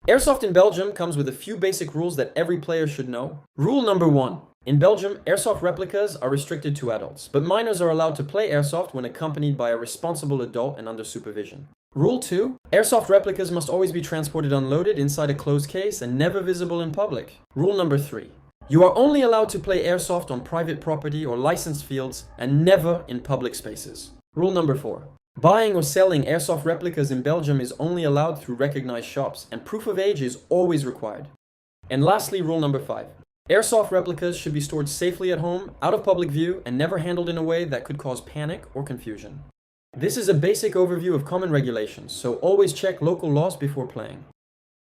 Airsoft in Belgium comes with a few basic rules that every player should know. Rule number 1. In Belgium, airsoft replicas are restricted to adults, but minors are allowed to play airsoft when accompanied by a responsible adult and under supervision. Rule 2. Airsoft replicas must always be transported unloaded inside a closed case and never visible in public. Rule number 3. You are only allowed to play airsoft on private property or licensed fields and never in public spaces. Rule number 4. Buying or selling airsoft replicas in Belgium is only allowed through recognized shops, and proof of age is always required. And lastly, rule number 5. Airsoft replicas should be stored safely at home, out of public view, and never handled in a way that could cause panic or confusion. This is a basic overview of common regulations, so always check local laws before playing.